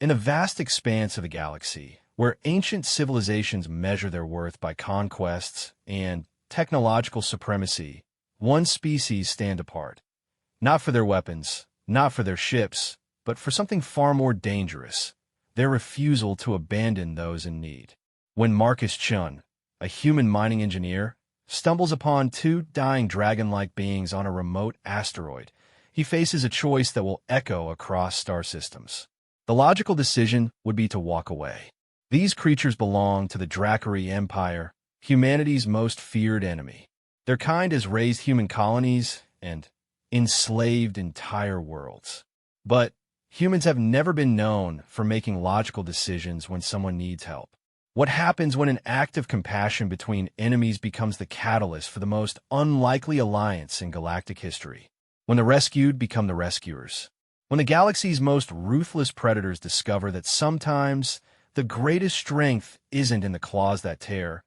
In a vast expanse of the galaxy, where ancient civilizations measure their worth by conquests and technological supremacy, one species stand apart. Not for their weapons, not for their ships, but for something far more dangerous, their refusal to abandon those in need. When Marcus Chun, a human mining engineer, stumbles upon two dying dragon-like beings on a remote asteroid, he faces a choice that will echo across star systems. The logical decision would be to walk away. These creatures belong to the Dracari Empire, humanity's most feared enemy. Their kind has raised human colonies and enslaved entire worlds. But humans have never been known for making logical decisions when someone needs help. What happens when an act of compassion between enemies becomes the catalyst for the most unlikely alliance in galactic history? When the rescued become the rescuers. When the galaxy's most ruthless predators discover that sometimes the greatest strength isn't in the claws that tear,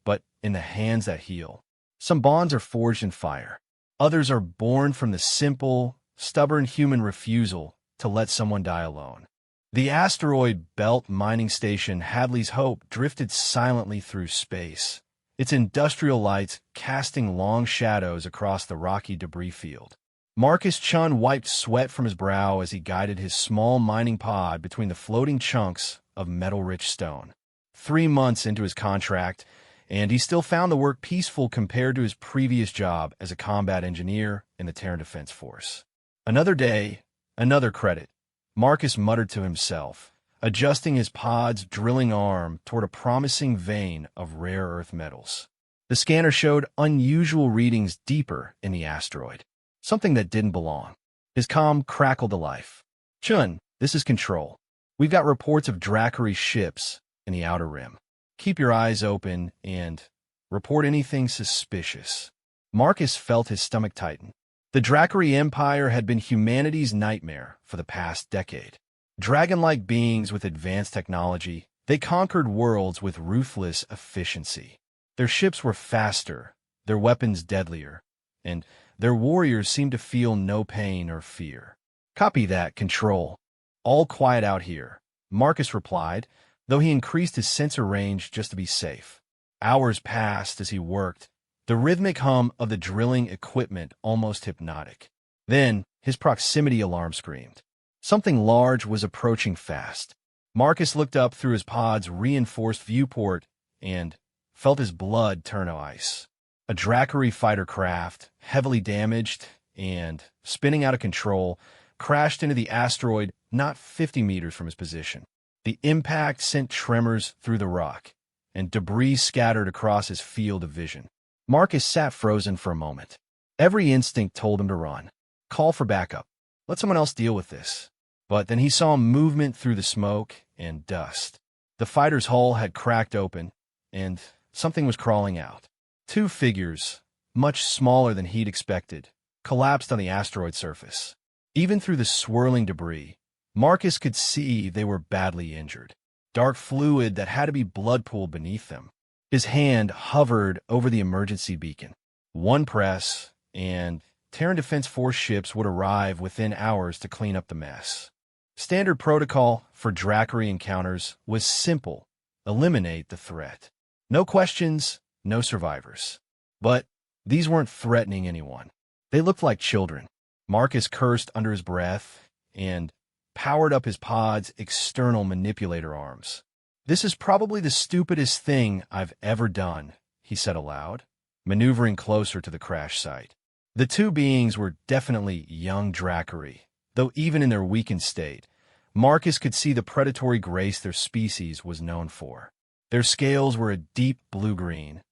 but in the hands that heal. Some bonds are forged in fire. Others are born from the simple, stubborn human refusal to let someone die alone. The asteroid belt mining station Hadley's Hope drifted silently through space, its industrial lights casting long shadows across the rocky debris field. Marcus Chun wiped sweat from his brow as he guided his small mining pod between the floating chunks of metal-rich stone. 3 months into his contract, and he still found the work peaceful compared to his previous job as a combat engineer in the Terran Defense Force. Another day, another credit, Marcus muttered to himself, adjusting his pod's drilling arm toward a promising vein of rare earth metals. The scanner showed unusual readings deeper in the asteroid. Something that didn't belong. His comm crackled to life. Chun, this is Control. We've got reports of Dracari ships in the Outer Rim. Keep your eyes open and report anything suspicious. Marcus felt his stomach tighten. The Dracari Empire had been humanity's nightmare for the past decade. Dragon-like beings with advanced technology, they conquered worlds with ruthless efficiency. Their ships were faster, their weapons deadlier, and their warriors seemed to feel no pain or fear. Copy that, Control. All quiet out here, Marcus replied, though he increased his sensor range just to be safe. Hours passed as he worked, the rhythmic hum of the drilling equipment almost hypnotic. Then, his proximity alarm screamed. Something large was approaching fast. Marcus looked up through his pod's reinforced viewport and felt his blood turn to ice. A Dracari fighter craft, heavily damaged and spinning out of control, crashed into the asteroid not 50 meters from his position. The impact sent tremors through the rock, and debris scattered across his field of vision. Marcus sat frozen for a moment. Every instinct told him to run. Call for backup. Let someone else deal with this. But then he saw movement through the smoke and dust. The fighter's hull had cracked open, and something was crawling out. 2 figures, much smaller than he'd expected, collapsed on the asteroid surface. Even through the swirling debris, Marcus could see they were badly injured. Dark fluid that had to be blood pooled beneath them. His hand hovered over the emergency beacon. One press, and Terran Defense Force ships would arrive within hours to clean up the mess. Standard protocol for Dracari encounters was simple: eliminate the threat. No questions, no survivors. But these weren't threatening anyone. They looked like children. Marcus cursed under his breath and powered up his pod's external manipulator arms. This is probably the stupidest thing I've ever done, he said aloud, maneuvering closer to the crash site. The 2 beings were definitely young Dracari, though even in their weakened state, Marcus could see the predatory grace their species was known for. Their scales were a deep blue-green,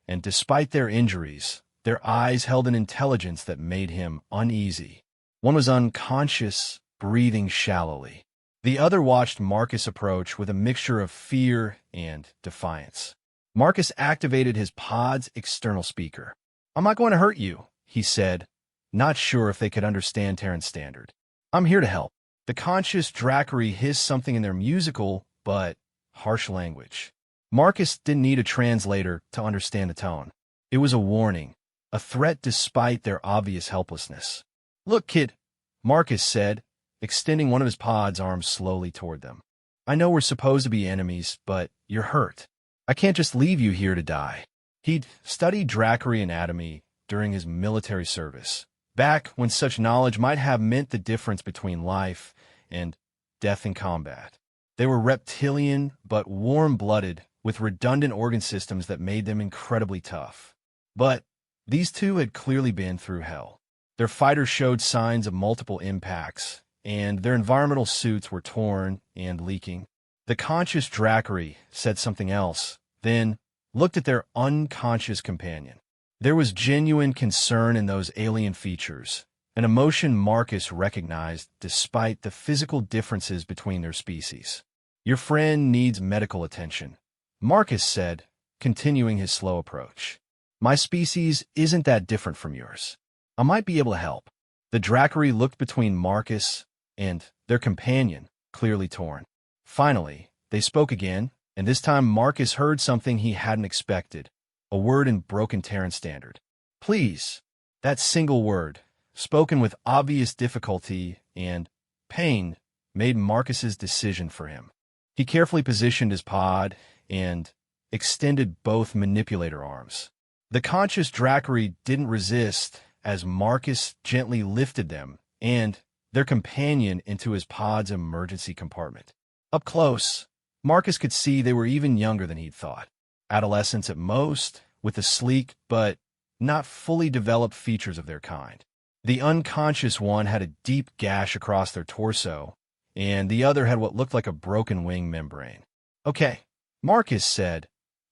and despite their injuries, their eyes held an intelligence that made him uneasy. One was unconscious, breathing shallowly. The other watched Marcus approach with a mixture of fear and defiance. Marcus activated his pod's external speaker. "I'm not going to hurt you," he said, not sure if they could understand Terran Standard. "I'm here to help." The conscious Dracari hissed something in their musical but harsh language. Marcus didn't need a translator to understand the tone. It was a warning, a threat despite their obvious helplessness. "Look, kid," Marcus said, extending one of his pod's arms slowly toward them. I know we're supposed to be enemies, but you're hurt. I can't just leave you here to die. He'd studied Dracari anatomy during his military service, back when such knowledge might have meant the difference between life and death in combat. They were reptilian, but warm-blooded, with redundant organ systems that made them incredibly tough. But these two had clearly been through hell. Their fighters showed signs of multiple impacts, and their environmental suits were torn and leaking. The conscious Dracari said something else, then looked at their unconscious companion. There was genuine concern in those alien features, an emotion Marcus recognized despite the physical differences between their species. Your friend needs medical attention, Marcus said, continuing his slow approach. My species isn't that different from yours. I might be able to help. The Dracari looked between Marcus and their companion, clearly torn. Finally, they spoke again, and this time Marcus heard something he hadn't expected, a word in broken Terran standard. Please. That single word, spoken with obvious difficulty and pain, made Marcus's decision for him. He carefully positioned his pod and extended both manipulator arms. The conscious Dracari didn't resist as Marcus gently lifted them and their companion into his pod's emergency compartment. Up close, Marcus could see they were even younger than he'd thought. Adolescents at most, with the sleek but not fully developed features of their kind. The unconscious one had a deep gash across their torso, and the other had what looked like a broken wing membrane. Okay, Marcus said,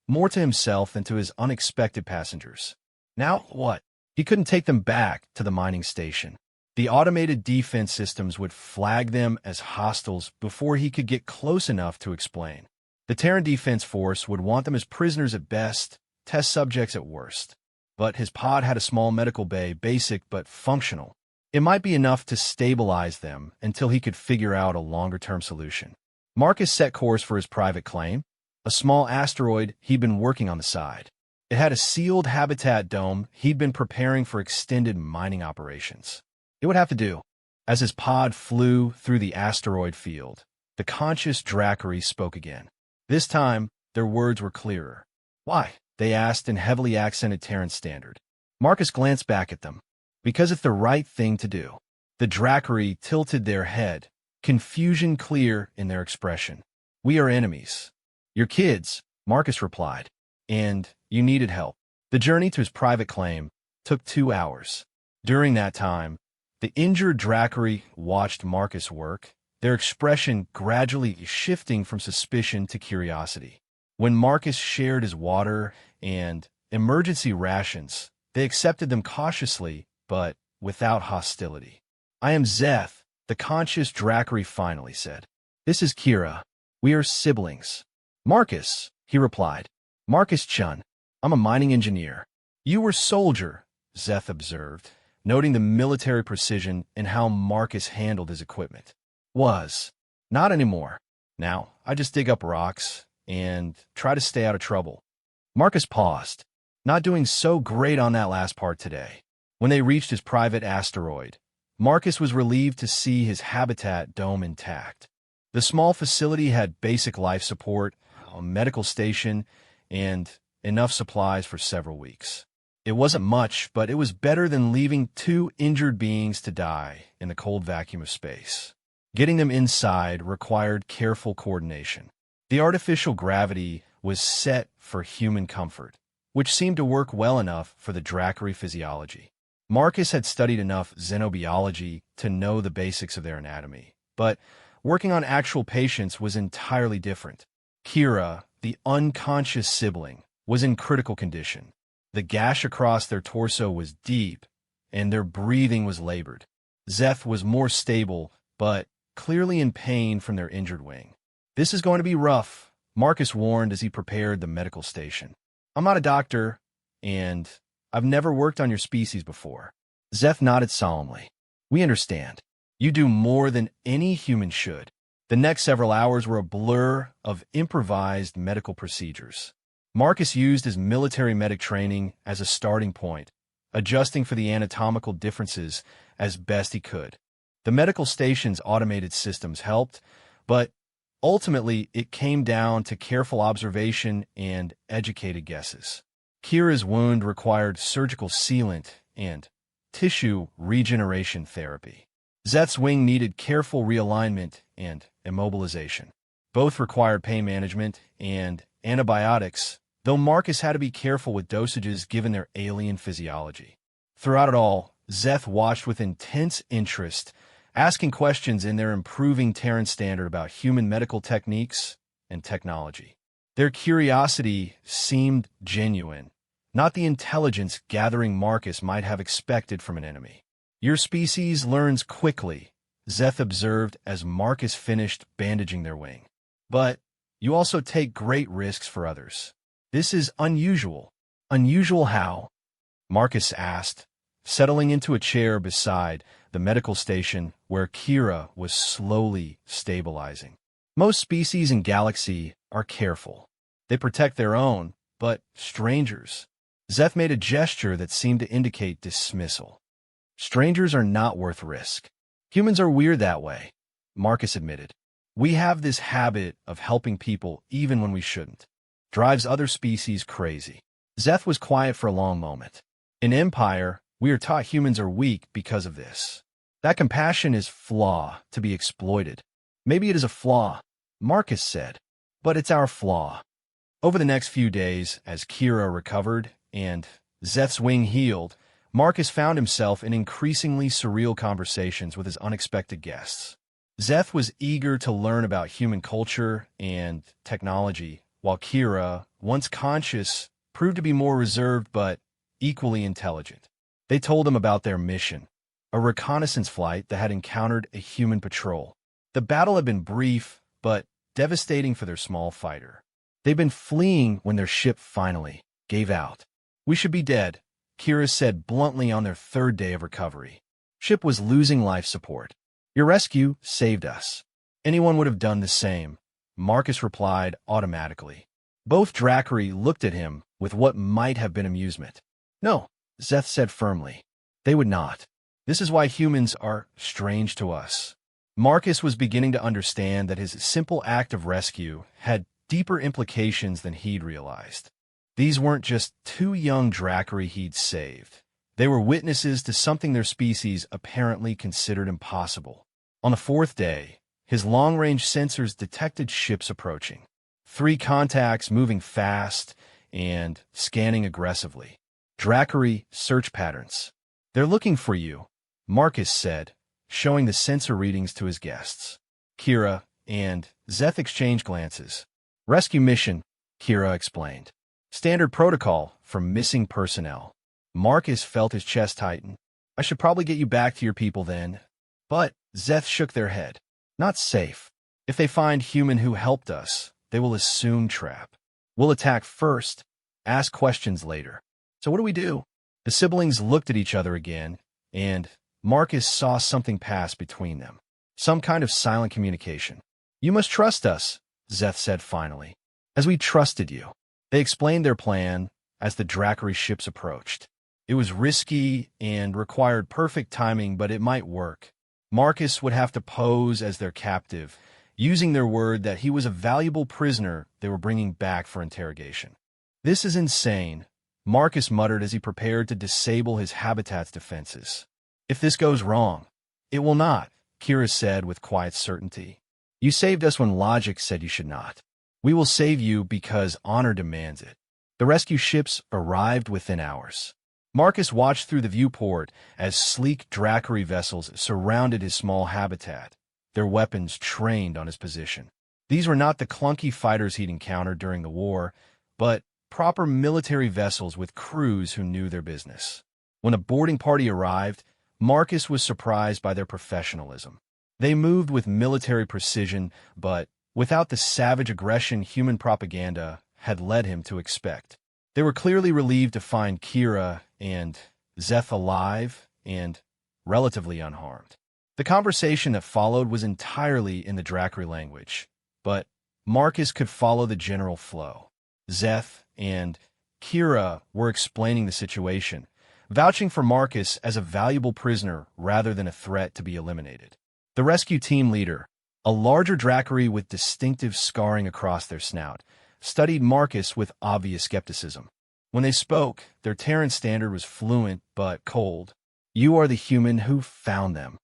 more to himself than to his unexpected passengers. Now what? He couldn't take them back to the mining station. The automated defense systems would flag them as hostiles before he could get close enough to explain. The Terran Defense Force would want them as prisoners at best, test subjects at worst. But his pod had a small medical bay, basic but functional. It might be enough to stabilize them until he could figure out a longer-term solution. Marcus set course for his private claim, a small asteroid he'd been working on the side. It had a sealed habitat dome he'd been preparing for extended mining operations. It would have to do. As his pod flew through the asteroid field, the conscious Dracari spoke again. This time, their words were clearer. Why? They asked in heavily accented Terran standard. Marcus glanced back at them. Because it's the right thing to do. The Dracari tilted their head, confusion clear in their expression. We are enemies. Your kids, Marcus replied. And you needed help. The journey to his private claim took 2 hours. During that time, the injured Dracari watched Marcus work, their expression gradually shifting from suspicion to curiosity. When Marcus shared his water and emergency rations, they accepted them cautiously, but without hostility. I am Zeth, the conscious Dracari finally said. This is Kira. We are siblings. Marcus, he replied. Marcus Chun. I'm a mining engineer. You were soldier, Zeth observed, noting the military precision in how Marcus handled his equipment. Was. Not anymore. Now, I just dig up rocks and try to stay out of trouble. Marcus paused, not doing so great on that last part today. When they reached his private asteroid, Marcus was relieved to see his habitat dome intact. The small facility had basic life support, a medical station, and enough supplies for several weeks. It wasn't much, but it was better than leaving 2 injured beings to die in the cold vacuum of space. Getting them inside required careful coordination. The artificial gravity was set for human comfort, which seemed to work well enough for the Dracari physiology. Marcus had studied enough xenobiology to know the basics of their anatomy, but working on actual patients was entirely different. Kira, the unconscious sibling, was in critical condition. The gash across their torso was deep, and their breathing was labored. Zeth was more stable, but clearly in pain from their injured wing. This is going to be rough, Marcus warned as he prepared the medical station. I'm not a doctor, and I've never worked on your species before. Zeth nodded solemnly. We understand. You do more than any human should. The next several hours were a blur of improvised medical procedures. Marcus used his military medic training as a starting point, adjusting for the anatomical differences as best he could. The medical station's automated systems helped, but Ultimately, it came down to careful observation and educated guesses. Kira's wound required surgical sealant and tissue regeneration therapy. Zeth's wing needed careful realignment and immobilization. Both required pain management and antibiotics, though Marcus had to be careful with dosages given their alien physiology. Throughout it all, Zeth watched with intense interest, asking questions in their improving Terran standard about human medical techniques and technology. Their curiosity seemed genuine, not the intelligence-gathering Marcus might have expected from an enemy. "Your species learns quickly," Zeth observed as Marcus finished bandaging their wing. "But you also take great risks for others. This is unusual." "Unusual how?" Marcus asked, settling into a chair beside the medical station where Kira was slowly stabilizing. "Most species in Galaxy are careful. They protect their own, but strangers." Zeth made a gesture that seemed to indicate dismissal. "Strangers are not worth risk. Humans are weird that way," Marcus admitted. "We have this habit of helping people even when we shouldn't. Drives other species crazy." Zeth was quiet for a long moment. "In Empire, we are taught humans are weak because of this. That compassion is flaw to be exploited." "Maybe it is a flaw," Marcus said, "but it's our flaw." Over the next few days, as Kira recovered and Zeth's wing healed, Marcus found himself in increasingly surreal conversations with his unexpected guests. Zeth was eager to learn about human culture and technology, while Kira, once conscious, proved to be more reserved but equally intelligent. They told him about their mission, a reconnaissance flight that had encountered a human patrol. The battle had been brief, but devastating for their small fighter. They'd been fleeing when their ship finally gave out. "We should be dead," Kira said bluntly on their third day of recovery. "Ship was losing life support. Your rescue saved us." "Anyone would have done the same," Marcus replied automatically. Both Dracari looked at him with what might have been amusement. "No," Zeth said firmly. "They would not. This is why humans are strange to us." Marcus was beginning to understand that his simple act of rescue had deeper implications than he'd realized. These weren't just two young Dracari he'd saved. They were witnesses to something their species apparently considered impossible. On the fourth day, his long-range sensors detected ships approaching. 3 contacts moving fast and scanning aggressively. Dracari search patterns. "They're looking for you," Marcus said, showing the sensor readings to his guests. Kira and Zeth exchanged glances. "Rescue mission," Kira explained. "Standard protocol for missing personnel." Marcus felt his chest tighten. "I should probably get you back to your people then." But Zeth shook their head. "Not safe. If they find human who helped us, they will assume trap. We'll attack first, ask questions later." "So what do we do?" The siblings looked at each other again, and Marcus saw something pass between them. Some kind of silent communication. "You must trust us," Zeth said finally. "As we trusted you." They explained their plan as the Dracari ships approached. It was risky and required perfect timing, but it might work. Marcus would have to pose as their captive, using their word that he was a valuable prisoner they were bringing back for interrogation. "This is insane," Marcus muttered as he prepared to disable his habitat's defenses. "If this goes wrong." "It will not," Kira said with quiet certainty. "You saved us when logic said you should not. We will save you because honor demands it." The rescue ships arrived within hours. Marcus watched through the viewport as sleek Dracari vessels surrounded his small habitat, their weapons trained on his position. These were not the clunky fighters he'd encountered during the war, but proper military vessels with crews who knew their business. When a boarding party arrived, Marcus was surprised by their professionalism. They moved with military precision, but without the savage aggression human propaganda had led him to expect. They were clearly relieved to find Kira and Zeth alive and relatively unharmed. The conversation that followed was entirely in the Dracari language, but Marcus could follow the general flow. Zeth and Kira were explaining the situation, vouching for Marcus as a valuable prisoner rather than a threat to be eliminated. The rescue team leader, A larger Dracari with distinctive scarring across their snout studied Marcus with obvious skepticism. When they spoke, their Terran standard was fluent but cold. "You are the human who found them."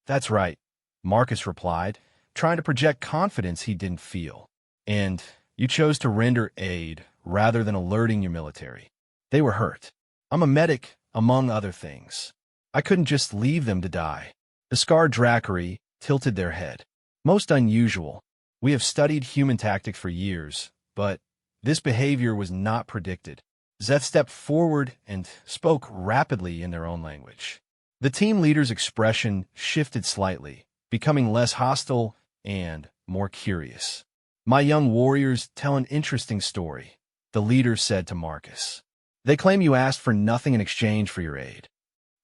"That's right," Marcus replied, trying to project confidence he didn't feel. "And you chose to render aid rather than alerting your military. They were hurt. I'm a medic, among other things. I couldn't just leave them to die." The scarred Dracari tilted their head. "Most unusual. We have studied human tactics for years, but this behavior was not predicted." Zeth stepped forward and spoke rapidly in their own language. The team leader's expression shifted slightly, becoming less hostile and more curious. "My young warriors tell an interesting story," the leader said to Marcus. "They claim you asked for nothing in exchange for your aid."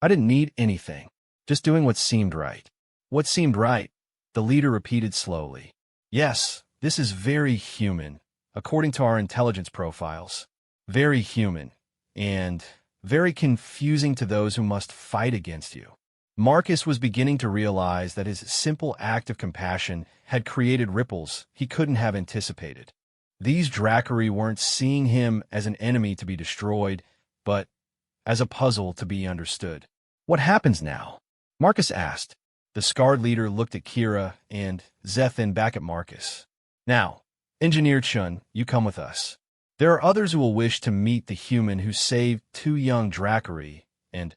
"I didn't need anything, just doing what seemed right." "What seemed right?" the leader repeated slowly. "Yes, this is very human, according to our intelligence profiles. Very human, and very confusing to those who must fight against you." Marcus was beginning to realize that his simple act of compassion had created ripples he couldn't have anticipated. These Dracari weren't seeing him as an enemy to be destroyed, but as a puzzle to be understood. "What happens now?" Marcus asked. The scarred leader looked at Kira and Zeth and back at Marcus. "Now, Engineer Chun, you come with us. There are others who will wish to meet the human who saved 2 young Dracari and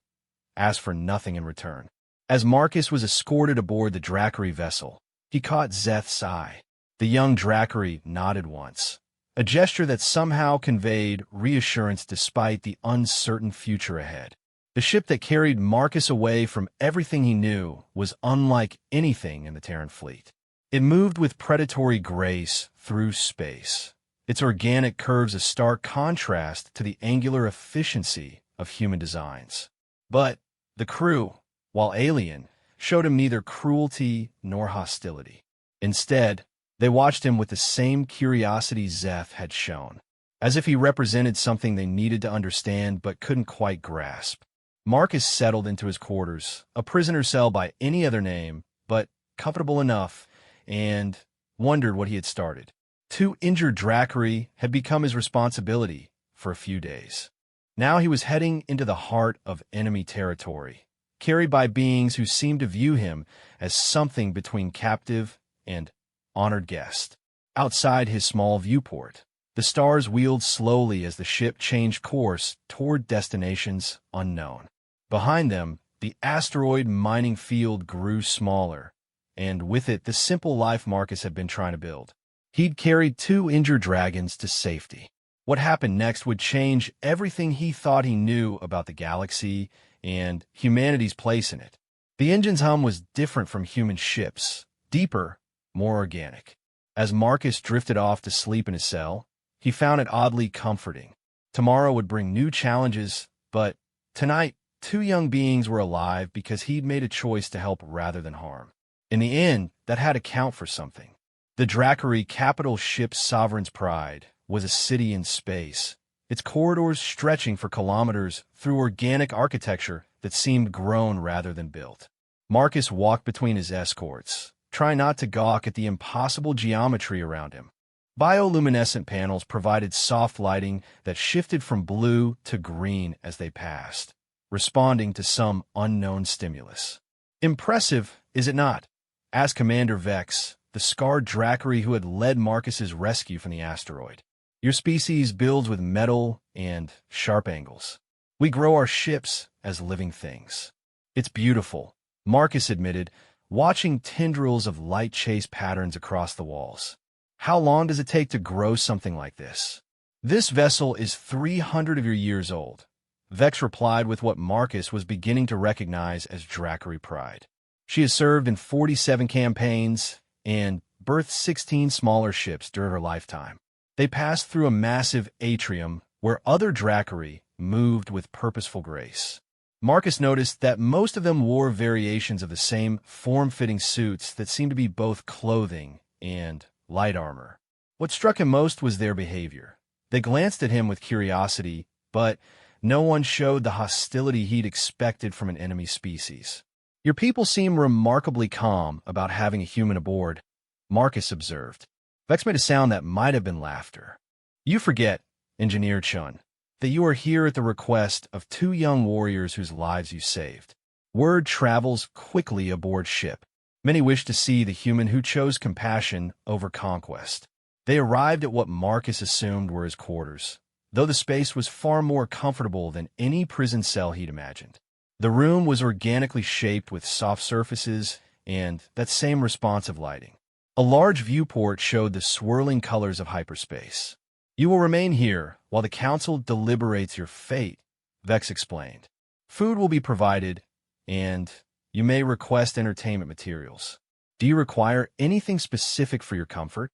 asked for nothing in return." As Marcus was escorted aboard the Dracari vessel, he caught Zeth's eye. The young Dracari nodded once, a gesture that somehow conveyed reassurance despite the uncertain future ahead. The ship that carried Marcus away from everything he knew was unlike anything in the Terran fleet. It moved with predatory grace through space, its organic curves a stark contrast to the angular efficiency of human designs. But the crew, while alien, showed him neither cruelty nor hostility. Instead, they watched him with the same curiosity Zeth had shown, as if he represented something they needed to understand but couldn't quite grasp. Marcus settled into his quarters, a prisoner cell by any other name, but comfortable enough, and wondered what he had started. 2 injured Dracari had become his responsibility for a few days. Now he was heading into the heart of enemy territory, carried by beings who seemed to view him as something between captive and honored guest. Outside his small viewport, the stars wheeled slowly as the ship changed course toward destinations unknown. Behind them, the asteroid mining field grew smaller, and with it the simple life Marcus had been trying to build. He'd carried 2 injured dragons to safety. What happened next would change everything he thought he knew about the galaxy and humanity's place in it. The engine's hum was different from human ships, deeper, more organic. As Marcus drifted off to sleep in his cell, he found it oddly comforting. Tomorrow would bring new challenges, but tonight, 2 young beings were alive because he'd made a choice to help rather than harm. In the end, that had to count for something. The Dracari capital ship's sovereign's pride was a city in space, its corridors stretching for kilometers through organic architecture that seemed grown rather than built. Marcus walked between his escorts, trying not to gawk at the impossible geometry around him. Bioluminescent panels provided soft lighting that shifted from blue to green as they passed, responding to some unknown stimulus. "Impressive, is it not?" asked Commander Vex, the scarred Dracari who had led Marcus's rescue from the asteroid. "Your species builds with metal and sharp angles. We grow our ships as living things." "It's beautiful," Marcus admitted, watching tendrils of light chase patterns across the walls. "How long does it take to grow something like this?" "This vessel is 300 of your years old," Vex replied with what Marcus was beginning to recognize as Dracari pride. "She has served in 47 campaigns and birthed 16 smaller ships during her lifetime. They passed through a massive atrium where other Dracari moved with purposeful grace." Marcus noticed that most of them wore variations of the same form-fitting suits that seemed to be both clothing and light armor. What struck him most was their behavior. They glanced at him with curiosity, but no one showed the hostility he'd expected from an enemy species. "Your people seem remarkably calm about having a human aboard," Marcus observed. Vex made a sound that might have been laughter. You forget, Engineer Chun, that you are here at the request of two young warriors whose lives you saved. Word travels quickly aboard ship. Many wish to see the human who chose compassion over conquest. They arrived at what Marcus assumed were his quarters, though the space was far more comfortable than any prison cell he'd imagined. The room was organically shaped with soft surfaces and that same responsive lighting. A large viewport showed the swirling colors of hyperspace. You will remain here while the Council deliberates your fate, Vex explained. Food will be provided, and you may request entertainment materials. Do you require anything specific for your comfort?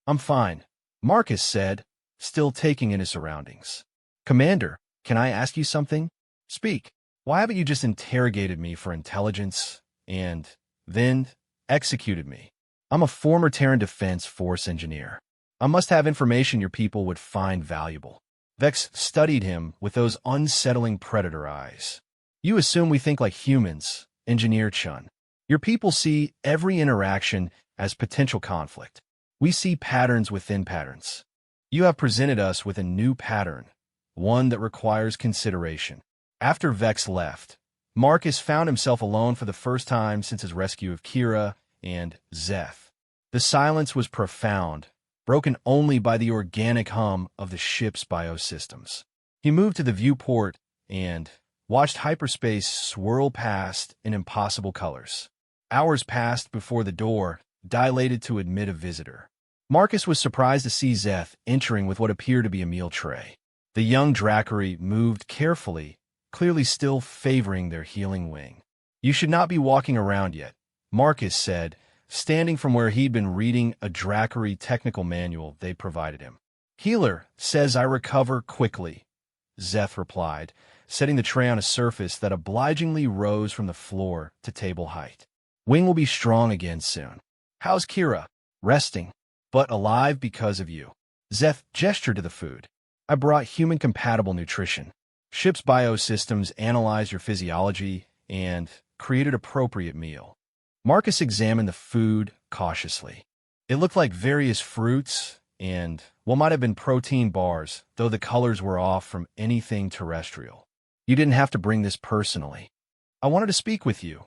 I'm fine, Marcus said, still taking in his surroundings. Commander, can I ask you something? Speak. Why haven't you just interrogated me for intelligence and then executed me? I'm a former Terran Defense Force engineer. I must have information your people would find valuable. Vex studied him with those unsettling predator eyes. You assume we think like humans, Engineer Chun. Your people see every interaction as potential conflict. We see patterns within patterns. You have presented us with a new pattern, one that requires consideration. After Vex left, Marcus found himself alone for the first time since his rescue of Kira and Zeth. The silence was profound, broken only by the organic hum of the ship's biosystems. He moved to the viewport and watched hyperspace swirl past in impossible colors. Hours passed before the door dilated to admit a visitor. Marcus was surprised to see Zeth entering with what appeared to be a meal tray. The young Dracari moved carefully, clearly still favoring their healing wing. You should not be walking around yet, Marcus said, standing from where he'd been reading a Dracari technical manual they provided him. Healer says I recover quickly, Zeth replied, setting the tray on a surface that obligingly rose from the floor to table height. Wing will be strong again soon. How's Kira? Resting, but alive because of you. Zeth gestured to the food. I brought human-compatible nutrition. Ship's biosystems analyzed your physiology and created an appropriate meal. Marcus examined the food cautiously. It looked like various fruits and what might have been protein bars, though the colors were off from anything terrestrial. You didn't have to bring this personally. I wanted to speak with you,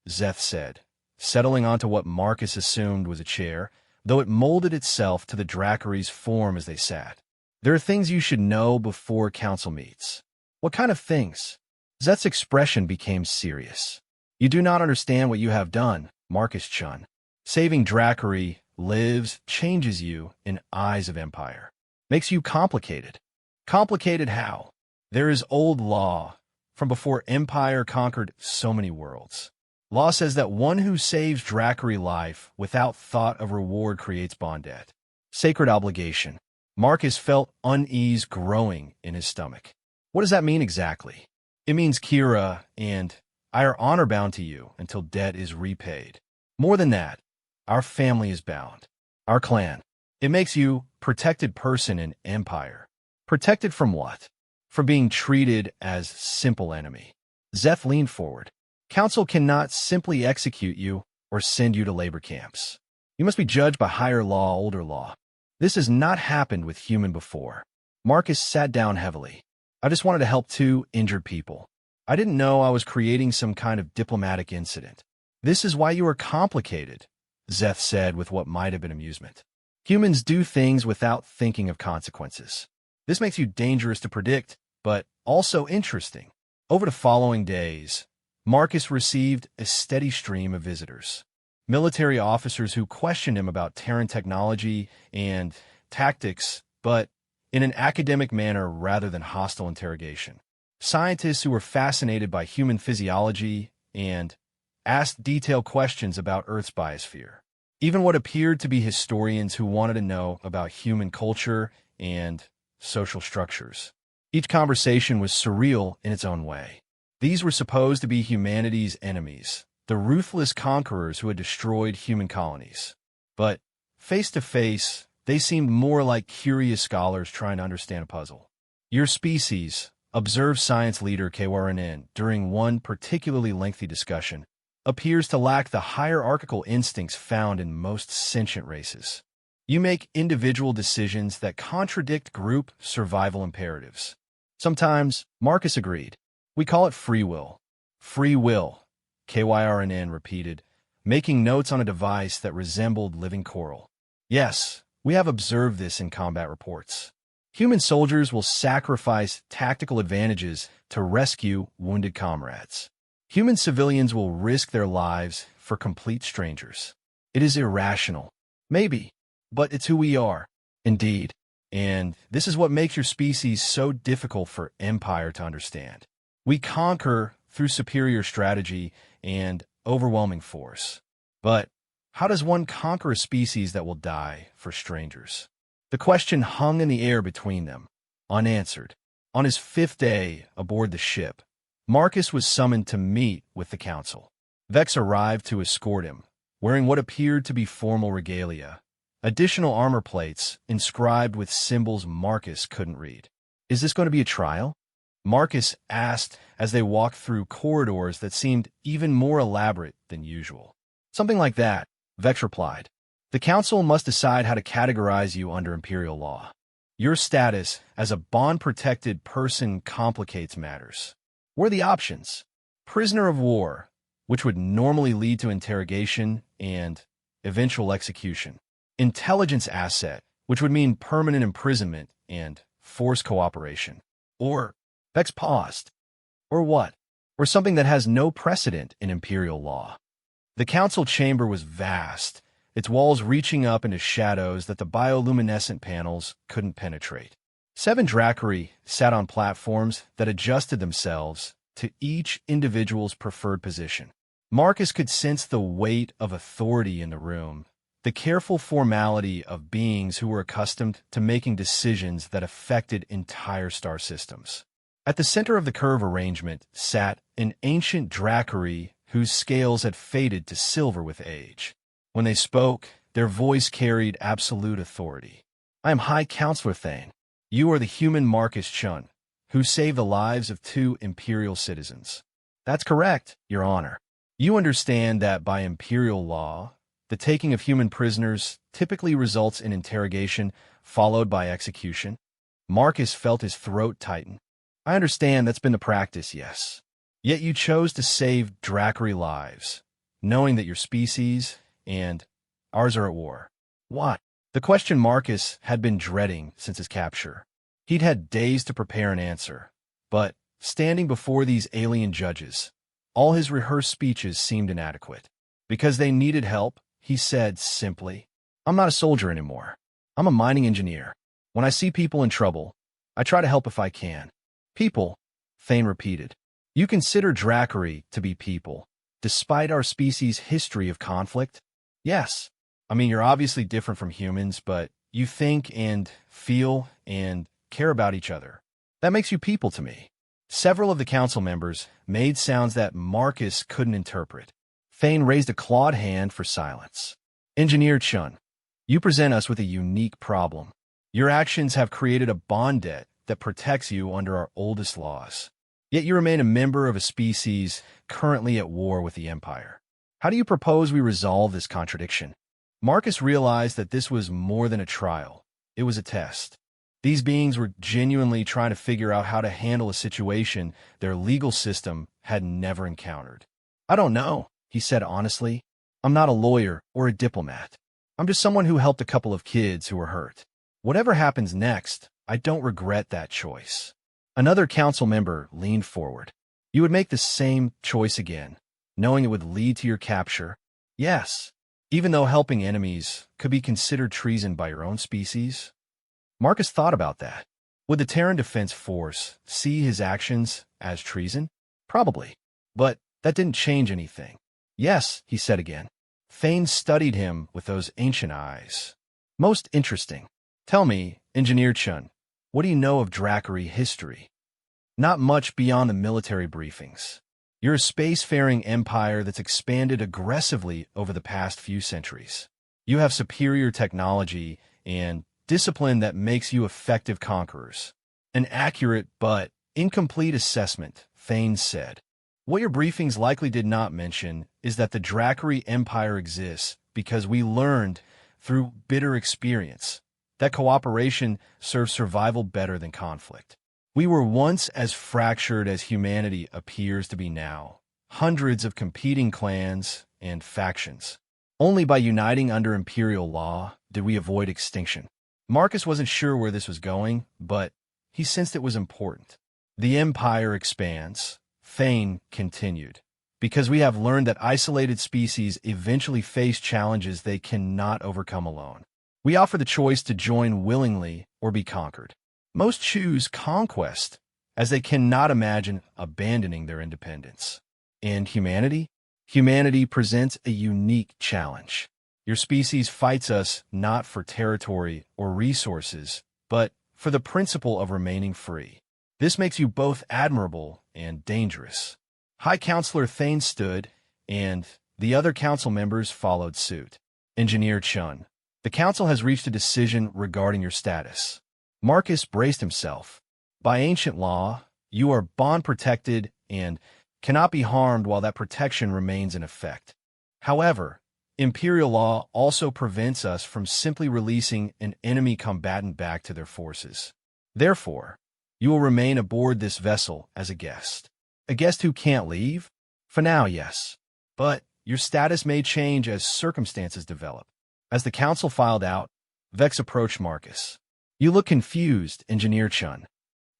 Zeth said, settling onto what Marcus assumed was a chair, though it molded itself to the Dracari's form as they sat. There are things you should know before council meets. What kind of things? Zeth's expression became serious. You do not understand what you have done, Marcus Chun. Saving Dracari lives, changes you in eyes of Empire. Makes you complicated. Complicated how? There is old law, from before Empire conquered so many worlds. Law says that one who saves Dracari life without thought of reward creates bond debt. Sacred obligation. Marcus felt unease growing in his stomach. What does that mean exactly? It means Kira and I are honor-bound to you until debt is repaid. More than that, our family is bound. Our clan. It makes you protected person in Empire. Protected from what? From being treated as simple enemy. Zeth leaned forward. Council cannot simply execute you or send you to labor camps. You must be judged by higher law, older law. This has not happened with human before. Marcus sat down heavily. I just wanted to help two injured people. I didn't know I was creating some kind of diplomatic incident. This is why you are complicated, Zeth said with what might have been amusement. Humans do things without thinking of consequences. This makes you dangerous to predict, but also interesting. Over the following days, Marcus received a steady stream of visitors. Military officers who questioned him about Terran technology and tactics, but in an academic manner rather than hostile interrogation. Scientists who were fascinated by human physiology and asked detailed questions about Earth's biosphere. Even what appeared to be historians who wanted to know about human culture and social structures. Each conversation was surreal in its own way. These were supposed to be humanity's enemies, the ruthless conquerors who had destroyed human colonies. But face to face, they seemed more like curious scholars trying to understand a puzzle. Your species, observed science leader KWRNN during one particularly lengthy discussion, appears to lack the hierarchical instincts found in most sentient races. You make individual decisions that contradict group survival imperatives. Sometimes, Marcus agreed. We call it free will. Free will, KYRNN repeated, making notes on a device that resembled living coral. Yes, we have observed this in combat reports. Human soldiers will sacrifice tactical advantages to rescue wounded comrades. Human civilians will risk their lives for complete strangers. It is irrational. Maybe, but it's who we are. Indeed. And this is what makes your species so difficult for Empire to understand. We conquer through superior strategy and overwhelming force. But how does one conquer a species that will die for strangers? The question hung in the air between them, unanswered. On his 5th day aboard the ship, Marcus was summoned to meet with the council. Vex arrived to escort him, wearing what appeared to be formal regalia, additional armor plates inscribed with symbols Marcus couldn't read. Is this going to be a trial? Marcus asked as they walked through corridors that seemed even more elaborate than usual. Something like that, Vex replied. The council must decide how to categorize you under Imperial law. Your status as a bond-protected person complicates matters. What are the options? Prisoner of war, which would normally lead to interrogation and eventual execution. Intelligence asset, which would mean permanent imprisonment and forced cooperation. Or, Vex paused. Or what? Or something that has no precedent in Imperial law. The council chamber was vast, its walls reaching up into shadows that the bioluminescent panels couldn't penetrate. 7 Dracari sat on platforms that adjusted themselves to each individual's preferred position. Marcus could sense the weight of authority in the room, the careful formality of beings who were accustomed to making decisions that affected entire star systems. At the center of the curve arrangement sat an ancient Dracari whose scales had faded to silver with age. When they spoke, their voice carried absolute authority. I am High Counselor Thane. You are the human Marcus Chun, who saved the lives of 2 Imperial citizens. That's correct, Your Honor. You understand that by Imperial law, the taking of human prisoners typically results in interrogation followed by execution. Marcus felt his throat tighten. I understand that's been the practice, yes. Yet you chose to save Dracari lives, knowing that your species and ours are at war. What? The question Marcus had been dreading since his capture. He'd had days to prepare an answer, but standing before these alien judges, all his rehearsed speeches seemed inadequate. Because they needed help, he said simply, I'm not a soldier anymore. I'm a mining engineer. When I see people in trouble, I try to help if I can. People, Thane repeated. You consider Dracari to be people, despite our species' history of conflict? Yes. I mean, you're obviously different from humans, but you think and feel and care about each other. That makes you people to me. Several of the council members made sounds that Marcus couldn't interpret. Thane raised a clawed hand for silence. Engineer Chun, you present us with a unique problem. Your actions have created a bond debt that protects you under our oldest laws. Yet you remain a member of a species currently at war with the Empire. How do you propose we resolve this contradiction? Marcus realized that this was more than a trial. It was a test. These beings were genuinely trying to figure out how to handle a situation their legal system had never encountered. I don't know, he said honestly. I'm not a lawyer or a diplomat. I'm just someone who helped a couple of kids who were hurt. Whatever happens next, I don't regret that choice. Another council member leaned forward. You would make the same choice again, knowing it would lead to your capture? Yes, even though helping enemies could be considered treason by your own species? Marcus thought about that. Would the Terran Defense Force see his actions as treason? Probably. But that didn't change anything. Yes, he said again. Thane studied him with those ancient eyes. Most interesting. Tell me, Engineer Chun, what do you know of Dracari history? Not much beyond the military briefings. You're a spacefaring empire that's expanded aggressively over the past few centuries. You have superior technology and discipline that makes you effective conquerors. An accurate but incomplete assessment, Thane said. What your briefings likely did not mention is that the Dracari Empire exists because we learned through bitter experience that cooperation serves survival better than conflict. We were once as fractured as humanity appears to be now, hundreds of competing clans and factions. Only by uniting under imperial law did we avoid extinction. Marcus wasn't sure where this was going, but he sensed it was important. The empire expands, Thane continued, because we have learned that isolated species eventually face challenges they cannot overcome alone. We offer the choice to join willingly or be conquered. Most choose conquest, as they cannot imagine abandoning their independence. And humanity? Humanity presents a unique challenge. Your species fights us not for territory or resources, but for the principle of remaining free. This makes you both admirable and dangerous. High Counselor Thane stood, and the other council members followed suit. Engineer Chun, the council has reached a decision regarding your status. Marcus braced himself. By ancient law, you are bond-protected and cannot be harmed while that protection remains in effect. However, imperial law also prevents us from simply releasing an enemy combatant back to their forces. Therefore, you will remain aboard this vessel as a guest. A guest who can't leave? For now, yes. But your status may change as circumstances develop. As the council filed out, Vex approached Marcus. You look confused, Engineer Chun.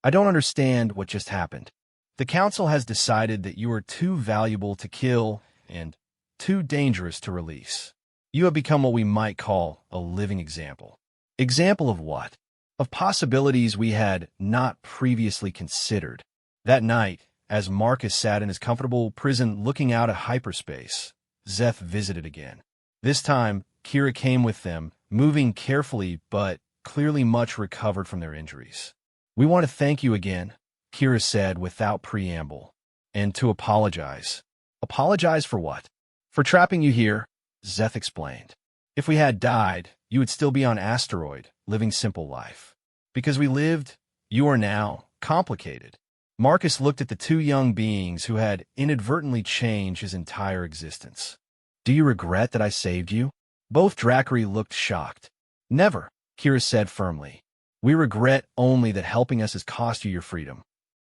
I don't understand what just happened. The council has decided that you are too valuable to kill and too dangerous to release. You have become what we might call a living example. Example of what? Of possibilities we had not previously considered. That night, as Marcus sat in his comfortable prison looking out at hyperspace, Zeth visited again. This time, Kira came with them, moving carefully but clearly much recovered from their injuries. We want to thank you again, Kira said without preamble, and to apologize. Apologize for what? For trapping you here, Zeth explained. If we had died, you would still be on asteroid, living simple life. Because we lived, you are now complicated. Marcus looked at the two young beings who had inadvertently changed his entire existence. Do you regret that I saved you? Both Dracari looked shocked. Never, Kira said firmly. We regret only that helping us has cost you your freedom.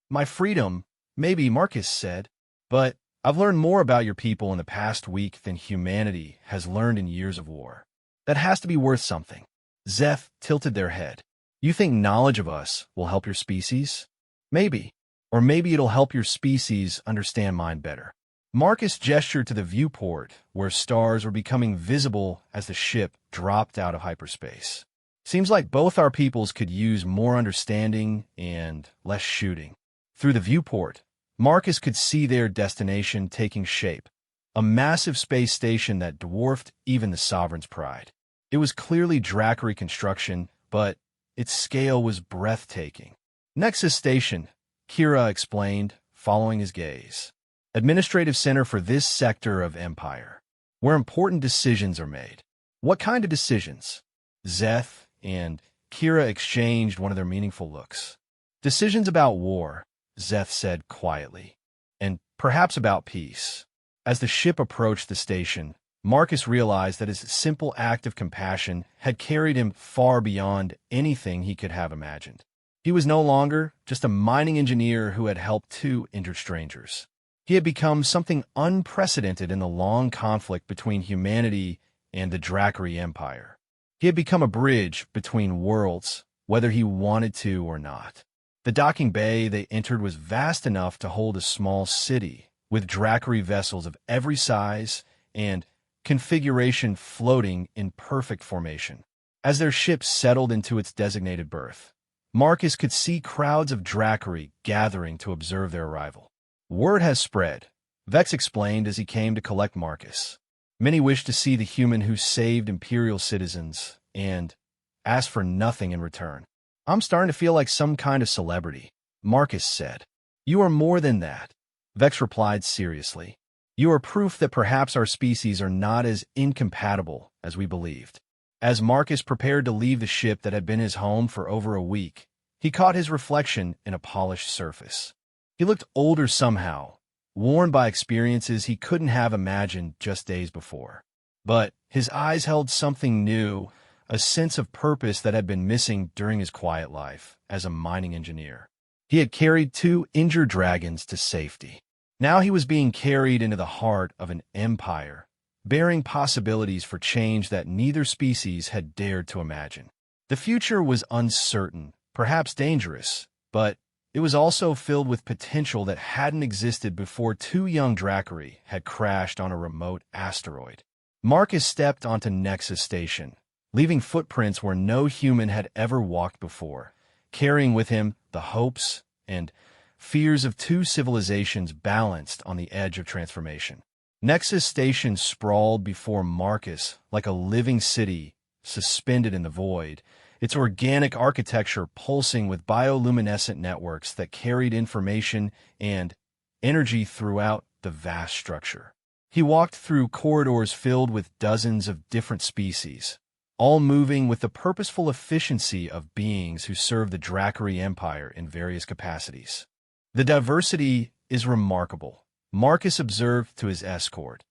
My freedom, maybe, Marcus said, but I've learned more about your people in the past week than humanity has learned in years of war. That has to be worth something. Zeth tilted their head. You think knowledge of us will help your species? Maybe. Or maybe it'll help your species understand mine better. Marcus gestured to the viewport, where stars were becoming visible as the ship dropped out of hyperspace. Seems like both our peoples could use more understanding and less shooting. Through the viewport, Marcus could see their destination taking shape, a massive space station that dwarfed even the Sovereign's pride. It was clearly Dracari construction, but its scale was breathtaking. Nexus Station, Kira explained, following his gaze. Administrative center for this sector of Empire, where important decisions are made. What kind of decisions? Zeth and Kira exchanged one of their meaningful looks. Decisions about war, Zeth said quietly, and perhaps about peace. As the ship approached the station, Marcus realized that his simple act of compassion had carried him far beyond anything he could have imagined. He was no longer just a mining engineer who had helped two injured strangers. He had become something unprecedented in the long conflict between humanity and the Dracari Empire. He had become a bridge between worlds, whether he wanted to or not. The docking bay they entered was vast enough to hold a small city, with Dracari vessels of every size and configuration floating in perfect formation. As their ship settled into its designated berth, Marcus could see crowds of Dracari gathering to observe their arrival. Word has spread, Vex explained as he came to collect Marcus. Many wish to see the human who saved Imperial citizens and asked for nothing in return. I'm starting to feel like some kind of celebrity, Marcus said. You are more than that, Vex replied seriously. You are proof that perhaps our species are not as incompatible as we believed. As Marcus prepared to leave the ship that had been his home for over a week, he caught his reflection in a polished surface. He looked older somehow, worn by experiences he couldn't have imagined just days before. But his eyes held something new, a sense of purpose that had been missing during his quiet life as a mining engineer. He had carried 2 injured dragons to safety. Now he was being carried into the heart of an empire, bearing possibilities for change that neither species had dared to imagine. The future was uncertain, perhaps dangerous, but it was also filled with potential that hadn't existed before 2 young Dracari had crashed on a remote asteroid. Marcus stepped onto Nexus Station, leaving footprints where no human had ever walked before, carrying with him the hopes and fears of 2 civilizations balanced on the edge of transformation. Nexus Station sprawled before Marcus like a living city suspended in the void, its organic architecture pulsing with bioluminescent networks that carried information and energy throughout the vast structure. He walked through corridors filled with dozens of different species, all moving with the purposeful efficiency of beings who serve the Dracari Empire in various capacities. The diversity is remarkable, Marcus observed to his escort,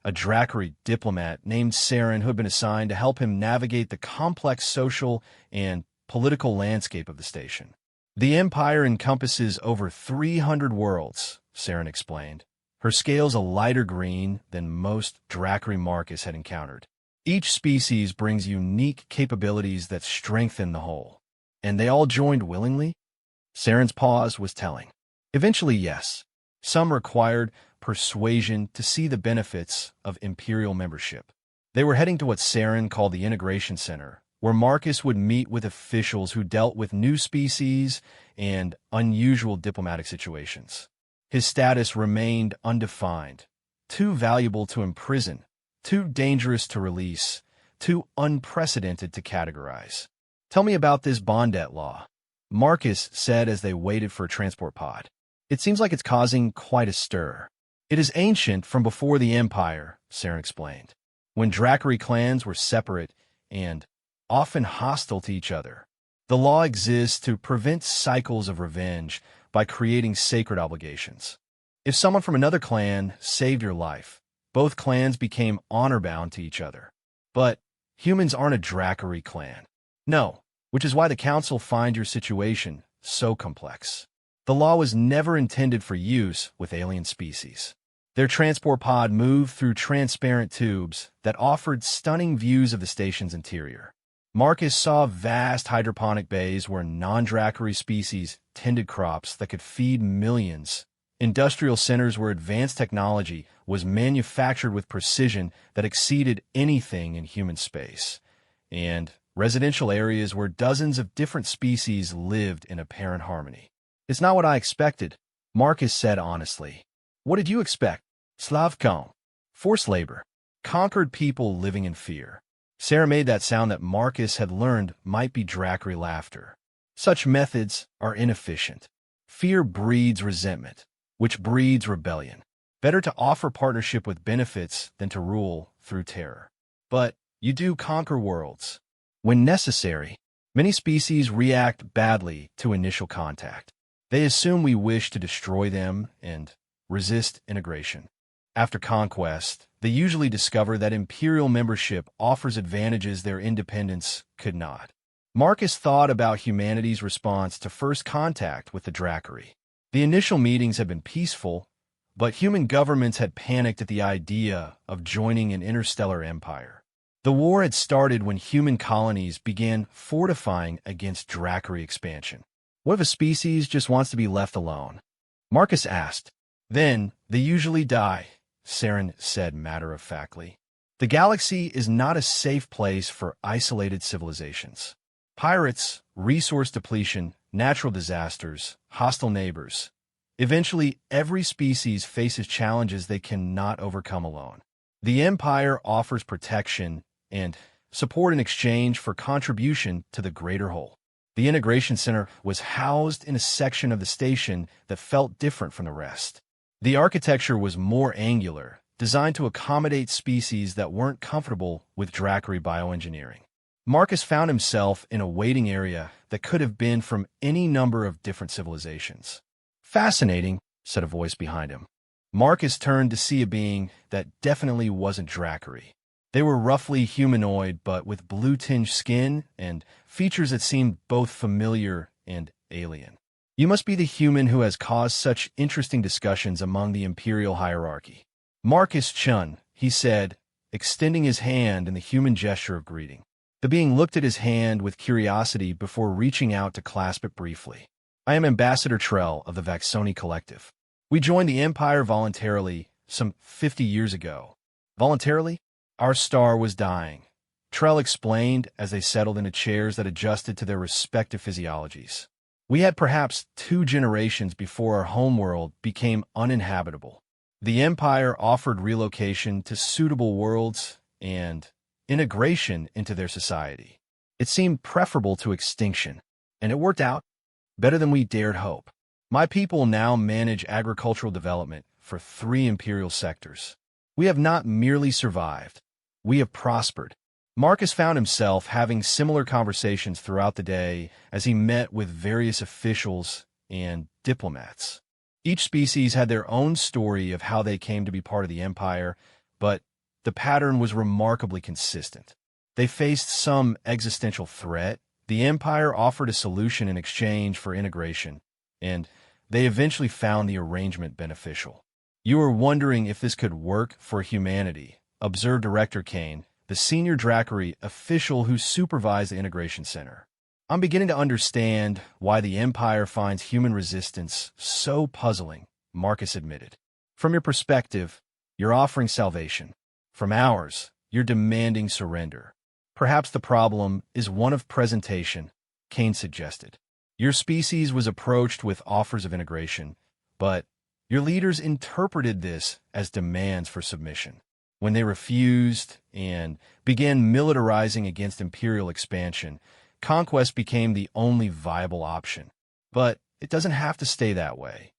a Dracari diplomat named Saren who had been assigned to help him navigate the complex social and political landscape of the station. The Empire encompasses over 300 worlds, Saren explained, her scales a lighter green than most Dracari Marcus had encountered. Each species brings unique capabilities that strengthen the whole. And they all joined willingly? Saren's pause was telling. Eventually, yes. Some required persuasion to see the benefits of Imperial membership. They were heading to what Saren called the Integration Center, where Marcus would meet with officials who dealt with new species and unusual diplomatic situations. His status remained undefined, too valuable to imprison, too dangerous to release, too unprecedented to categorize. "Tell me about this Bondet law," Marcus said as they waited for a transport pod. "It seems like it's causing quite a stir." "It is ancient from before the Empire," Saren explained, when Dracari clans were separate and often hostile to each other. The law exists to prevent cycles of revenge by creating sacred obligations. If someone from another clan saved your life, both clans became honor-bound to each other. But humans aren't a Dracari clan. No, which is why the Council finds your situation so complex. The law was never intended for use with alien species. Their transport pod moved through transparent tubes that offered stunning views of the station's interior. Marcus saw vast hydroponic bays where non-Dracari species tended crops that could feed millions, industrial centers where advanced technology was manufactured with precision that exceeded anything in human space, and residential areas where dozens of different species lived in apparent harmony. "It's not what I expected," Marcus said honestly. "What did you expect?" "Slavkom. Forced labor. Conquered people living in fear." Sarah made that sound that Marcus had learned might be Dracari laughter. "Such methods are inefficient. Fear breeds resentment, which breeds rebellion. Better to offer partnership with benefits than to rule through terror. But you do conquer worlds. When necessary, many species react badly to initial contact. They assume we wish to destroy them and resist integration. After conquest, they usually discover that Imperial membership offers advantages their independence could not." Marcus thought about humanity's response to first contact with the Dracari. The initial meetings had been peaceful, but human governments had panicked at the idea of joining an interstellar empire. The war had started when human colonies began fortifying against Dracari expansion. "What if a species just wants to be left alone?" Marcus asked. "Then they usually die," Saren said matter-of-factly. "The galaxy is not a safe place for isolated civilizations. Pirates, resource depletion, natural disasters, hostile neighbors. Eventually, every species faces challenges they cannot overcome alone. The Empire offers protection and support in exchange for contribution to the greater whole." The Integration Center was housed in a section of the station that felt different from the rest. The architecture was more angular, designed to accommodate species that weren't comfortable with Dracari bioengineering. Marcus found himself in a waiting area that could have been from any number of different civilizations. "Fascinating," said a voice behind him. Marcus turned to see a being that definitely wasn't Drackery. They were roughly humanoid, but with blue-tinged skin and features that seemed both familiar and alien. You must be the human who has caused such interesting discussions among the Imperial hierarchy. Marcus Chun, he said, extending his hand in the human gesture of greeting. The being looked at his hand with curiosity before reaching out to clasp it briefly. I am Ambassador Trell of the Vaxoni Collective. We joined the Empire voluntarily some 50 years ago. Voluntarily? Our star was dying, Trell explained as they settled into chairs that adjusted to their respective physiologies. We had perhaps 2 generations before our homeworld became uninhabitable. The Empire offered relocation to suitable worlds and integration into their society. It seemed preferable to extinction, and it worked out better than we dared hope. My people now manage agricultural development for 3 imperial sectors. We have not merely survived, we have prospered. Marcus found himself having similar conversations throughout the day as he met with various officials and diplomats. Each species had their own story of how they came to be part of the Empire, but the pattern was remarkably consistent. They faced some existential threat. The Empire offered a solution in exchange for integration, and they eventually found the arrangement beneficial. You were wondering if this could work for humanity, observed Director Kane, the senior Drackery official who supervised the Integration Center. I'm beginning to understand why the Empire finds human resistance so puzzling, Marcus admitted. From your perspective, you're offering salvation. From ours, you're demanding surrender. Perhaps the problem is one of presentation, Kane suggested. Your species was approached with offers of integration, but your leaders interpreted this as demands for submission. When they refused and began militarizing against imperial expansion, conquest became the only viable option. But it doesn't have to stay that way.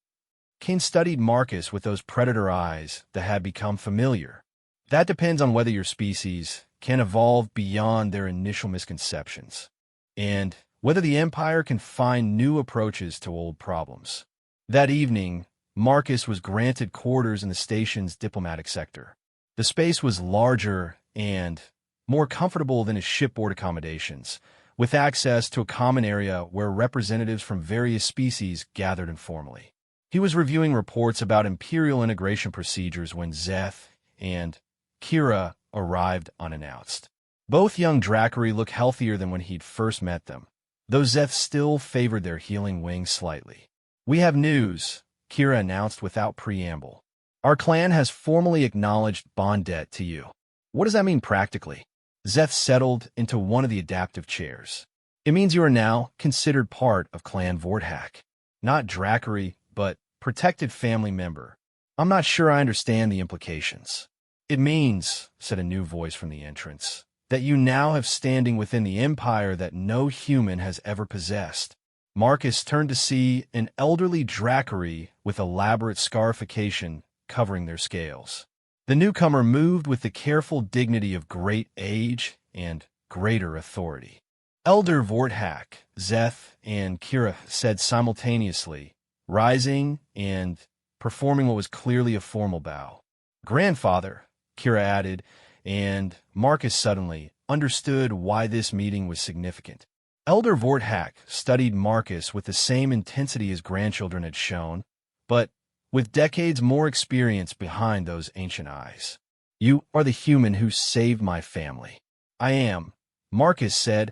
Kane studied Marcus with those predator eyes that had become familiar. That depends on whether your species can evolve beyond their initial misconceptions, and whether the Empire can find new approaches to old problems. That evening, Marcus was granted quarters in the station's diplomatic sector. The space was larger and more comfortable than his shipboard accommodations, with access to a common area where representatives from various species gathered informally. He was reviewing reports about Imperial integration procedures when Zeth and Kira arrived unannounced. Both young Drackery looked healthier than when he'd first met them, though Zeth still favored their healing wings slightly. We have news, Kira announced without preamble. Our clan has formally acknowledged bond debt to you. What does that mean practically? Zeth settled into one of the adaptive chairs. It means you are now considered part of Clan Vorthak. Not Drackery, but protected family member. I'm not sure I understand the implications. It means, said a new voice from the entrance, that you now have standing within the Empire that no human has ever possessed. Marcus turned to see an elderly Drackery with elaborate scarification covering their scales. The newcomer moved with the careful dignity of great age and greater authority. Elder Vorthak, Zeth, and Kira said simultaneously, rising and performing what was clearly a formal bow. Grandfather, Kira added, and Marcus suddenly understood why this meeting was significant. Elder Vorthak studied Marcus with the same intensity his grandchildren had shown, but with decades more experience behind those ancient eyes. You are the human who saved my family. I am, Marcus said,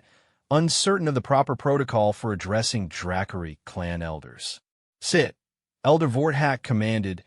uncertain of the proper protocol for addressing Drackery clan elders. Sit, Elder Vorthak commanded,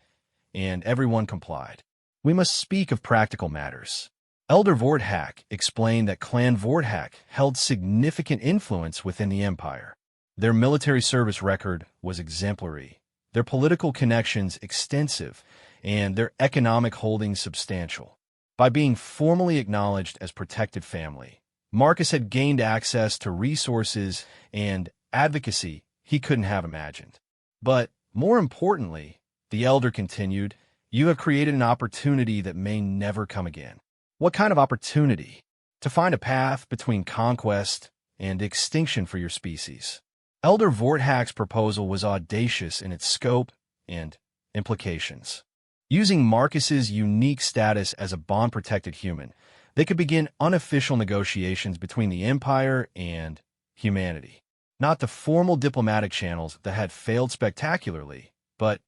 and everyone complied. We must speak of practical matters. Elder Vorthak explained that Clan Vorthak held significant influence within the Empire. Their military service record was exemplary, their political connections extensive, and their economic holdings substantial. By being formally acknowledged as protected family, Marcus had gained access to resources and advocacy he couldn't have imagined. But more importantly, the elder continued, you have created an opportunity that may never come again. What kind of opportunity? To find a path between conquest and extinction for your species. Elder Vorthak's proposal was audacious in its scope and implications. Using Marcus's unique status as a bond-protected human, they could begin unofficial negotiations between the Empire and humanity. Not the formal diplomatic channels that had failed spectacularly, but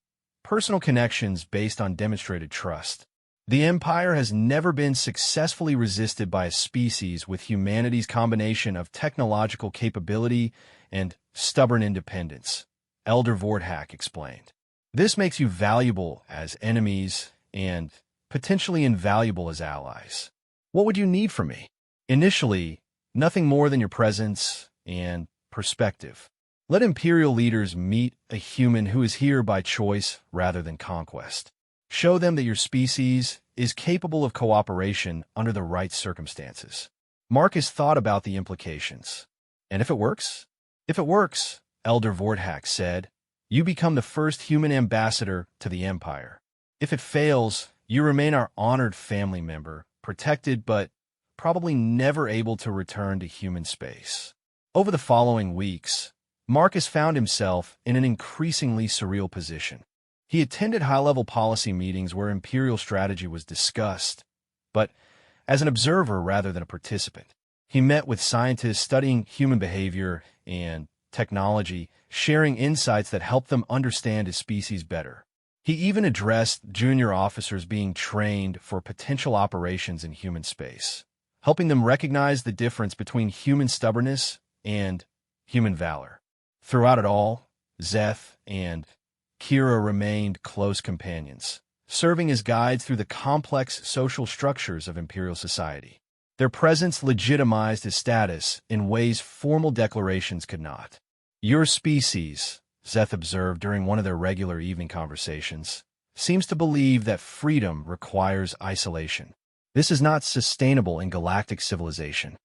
personal connections based on demonstrated trust. The Empire has never been successfully resisted by a species with humanity's combination of technological capability and stubborn independence, Elder Vorthak explained. This makes you valuable as enemies and potentially invaluable as allies. What would you need from me? Initially, nothing more than your presence and perspective. Let Imperial leaders meet a human who is here by choice rather than conquest. Show them that your species is capable of cooperation under the right circumstances. Marcus thought about the implications. And if it works? If it works, Elder Vorthak said, you become the first human ambassador to the Empire. If it fails, you remain our honored family member, protected but probably never able to return to human space. Over the following weeks, Marcus found himself in an increasingly surreal position. He attended high-level policy meetings where Imperial strategy was discussed, but as an observer rather than a participant. He met with scientists studying human behavior and technology, sharing insights that helped them understand his species better. He even addressed junior officers being trained for potential operations in human space, helping them recognize the difference between human stubbornness and human valor. Throughout it all, Zeth and Kira remained close companions, serving as guides through the complex social structures of Imperial society. Their presence legitimized his status in ways formal declarations could not. Your species, Zeth observed during one of their regular evening conversations, seems to believe that freedom requires isolation. This is not sustainable in galactic civilization.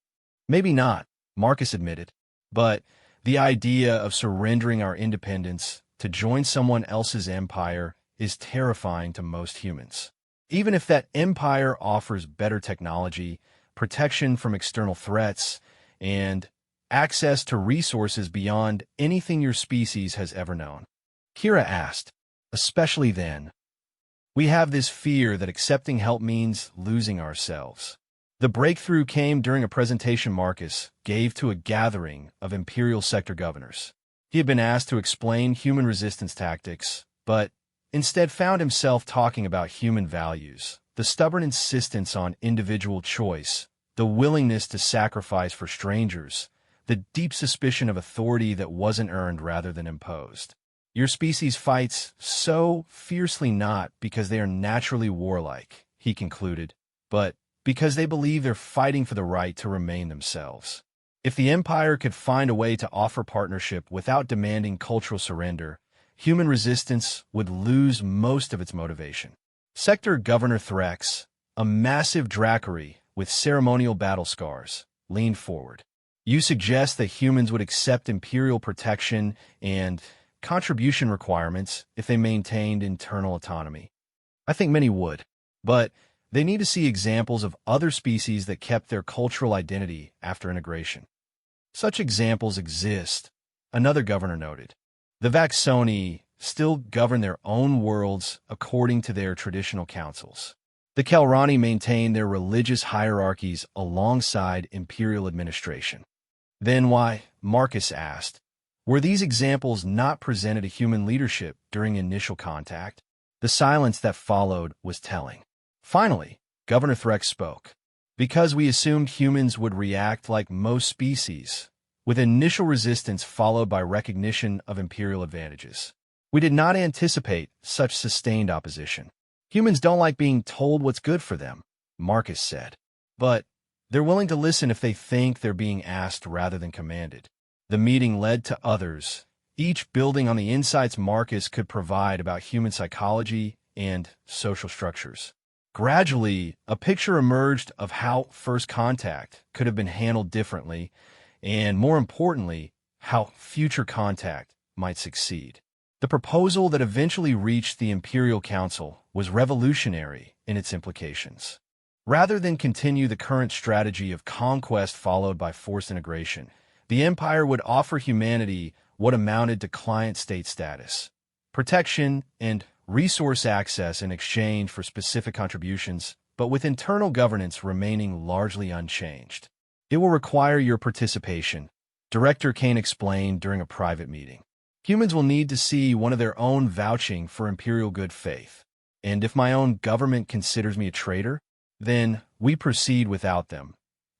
Maybe not, Marcus admitted, but the idea of surrendering our independence to join someone else's empire is terrifying to most humans. Even if that empire offers better technology, protection from external threats, and access to resources beyond anything your species has ever known. Kira asked, especially then, we have this fear that accepting help means losing ourselves. The breakthrough came during a presentation Marcus gave to a gathering of Imperial sector governors. He had been asked to explain human resistance tactics, but instead found himself talking about human values, the stubborn insistence on individual choice, the willingness to sacrifice for strangers, the deep suspicion of authority that wasn't earned rather than imposed. Your species fights so fiercely not because they are naturally warlike, he concluded, but because they believe they're fighting for the right to remain themselves. If the Empire could find a way to offer partnership without demanding cultural surrender, human resistance would lose most of its motivation. Sector Governor Threx, a massive Dracary with ceremonial battle scars, leaned forward. You suggest that humans would accept Imperial protection and contribution requirements if they maintained internal autonomy. I think many would, but they need to see examples of other species that kept their cultural identity after integration. Such examples exist, another governor noted. The Vaxoni still govern their own worlds according to their traditional councils. The Kelrani maintain their religious hierarchies alongside imperial administration. Then why, Marcus asked, were these examples not presented to human leadership during initial contact? The silence that followed was telling. Finally, Governor Threx spoke. Because we assumed humans would react like most species, with initial resistance followed by recognition of imperial advantages. We did not anticipate such sustained opposition. Humans don't like being told what's good for them, Marcus said. But they're willing to listen if they think they're being asked rather than commanded. The meeting led to others, each building on the insights Marcus could provide about human psychology and social structures. Gradually, a picture emerged of how first contact could have been handled differently, and more importantly, how future contact might succeed. The proposal that eventually reached the Imperial Council was revolutionary in its implications. Rather than continue the current strategy of conquest followed by forced integration, the Empire would offer humanity what amounted to client state status, protection, and resource access in exchange for specific contributions, but with internal governance remaining largely unchanged. It will require your participation, Director Kane explained during a private meeting. Humans will need to see one of their own vouching for imperial good faith. And if my own government considers me a traitor, then we proceed without them,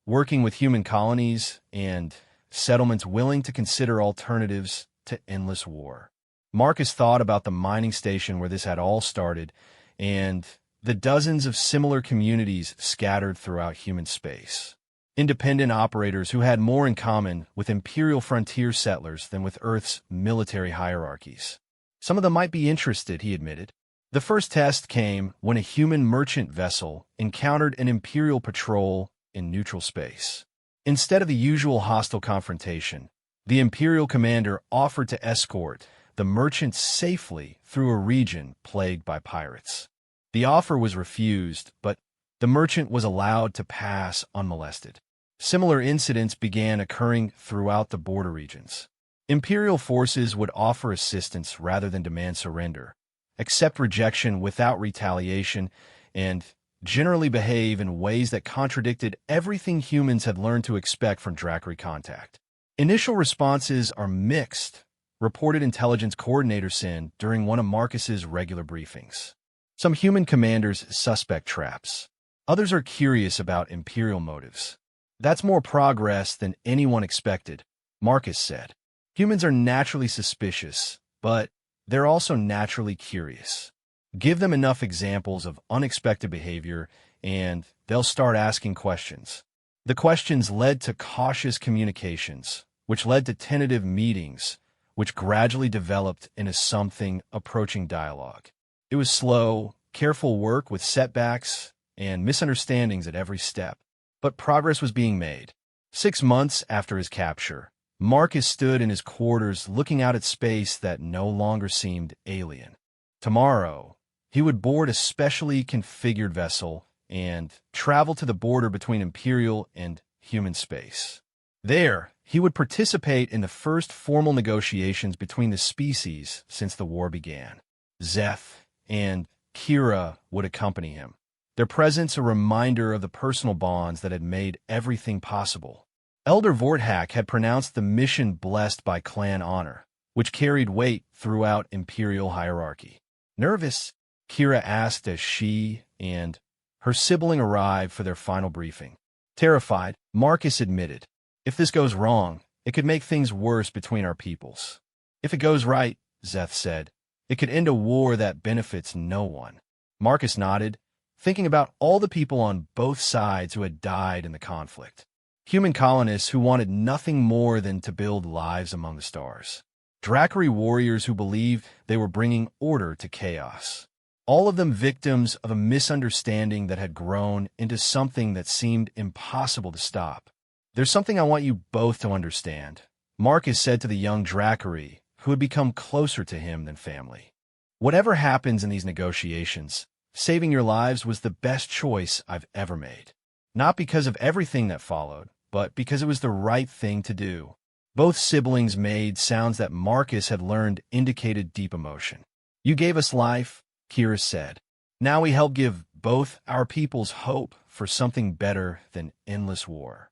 working with human colonies and settlements willing to consider alternatives to endless war. Marcus thought about the mining station where this had all started and the dozens of similar communities scattered throughout human space. Independent operators who had more in common with imperial frontier settlers than with Earth's military hierarchies. Some of them might be interested, he admitted. The first test came when a human merchant vessel encountered an imperial patrol in neutral space. Instead of the usual hostile confrontation, the imperial commander offered to escort the merchant safely through a region plagued by pirates. The offer was refused, but the merchant was allowed to pass unmolested. Similar incidents began occurring throughout the border regions. Imperial forces would offer assistance rather than demand surrender, accept rejection without retaliation, and generally behave in ways that contradicted everything humans had learned to expect from Dracari contact. Initial responses are mixed, reported intelligence coordinator Sin during one of Marcus's regular briefings. Some human commanders suspect traps. Others are curious about imperial motives. That's more progress than anyone expected, Marcus said. Humans are naturally suspicious, but they're also naturally curious. Give them enough examples of unexpected behavior, and they'll start asking questions. The questions led to cautious communications, which led to tentative meetings, which gradually developed into something approaching dialogue. It was slow, careful work with setbacks and misunderstandings at every step, but progress was being made. 6 months after his capture, Marcus stood in his quarters looking out at space that no longer seemed alien. Tomorrow, he would board a specially configured vessel and travel to the border between Imperial and human space. There, he would participate in the first formal negotiations between the species since the war began. Zeth and Kira would accompany him, their presence a reminder of the personal bonds that had made everything possible. Elder Vorthak had pronounced the mission blessed by clan honor, which carried weight throughout Imperial hierarchy. Nervous, Kira asked as she and her sibling arrived for their final briefing. Terrified, Marcus admitted, "If this goes wrong, it could make things worse between our peoples. If it goes right," Zeth said, "it could end a war that benefits no one." Marcus nodded, thinking about all the people on both sides who had died in the conflict. Human colonists who wanted nothing more than to build lives among the stars. Dracari warriors who believed they were bringing order to chaos. All of them victims of a misunderstanding that had grown into something that seemed impossible to stop. "There's something I want you both to understand," Marcus said to the young Dracari, who had become closer to him than family. "Whatever happens in these negotiations, saving your lives was the best choice I've ever made. Not because of everything that followed, but because it was the right thing to do." Both siblings made sounds that Marcus had learned indicated deep emotion. "You gave us life," Kira said. "Now we help give both our peoples hope for something better than endless war."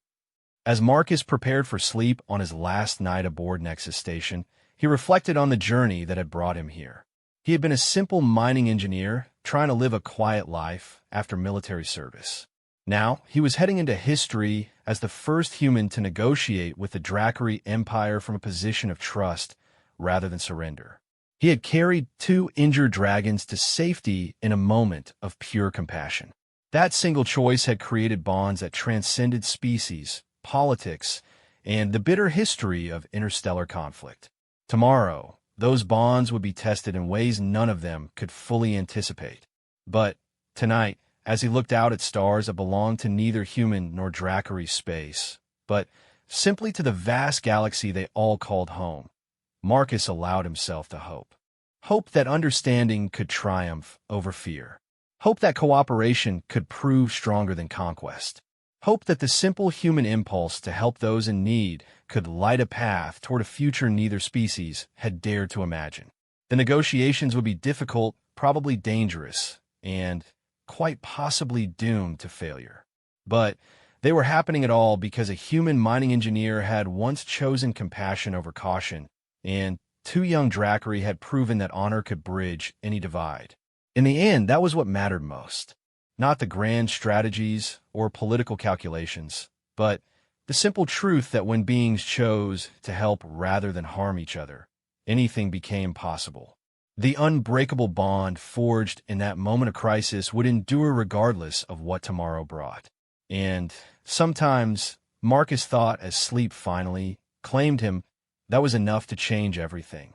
As Marcus prepared for sleep on his last night aboard Nexus Station, he reflected on the journey that had brought him here. He had been a simple mining engineer, trying to live a quiet life after military service. Now, he was heading into history as the first human to negotiate with the Dracari Empire from a position of trust rather than surrender. He had carried 2 injured dragons to safety in a moment of pure compassion. That single choice had created bonds that transcended species, politics, and the bitter history of interstellar conflict. Tomorrow, those bonds would be tested in ways none of them could fully anticipate. But tonight, as he looked out at stars that belonged to neither human nor Dracari space, but simply to the vast galaxy they all called home, Marcus allowed himself to hope. Hope that understanding could triumph over fear. Hope that cooperation could prove stronger than conquest. Hope that the simple human impulse to help those in need could light a path toward a future neither species had dared to imagine. The negotiations would be difficult, probably dangerous, and quite possibly doomed to failure. But they were happening at all because a human mining engineer had once chosen compassion over caution, and two young Dracari had proven that honor could bridge any divide. In the end, that was what mattered most. Not the grand strategies or political calculations, but the simple truth that when beings chose to help rather than harm each other, anything became possible. The unbreakable bond forged in that moment of crisis would endure regardless of what tomorrow brought. And sometimes, Marcus thought as sleep finally claimed him, that was enough to change everything.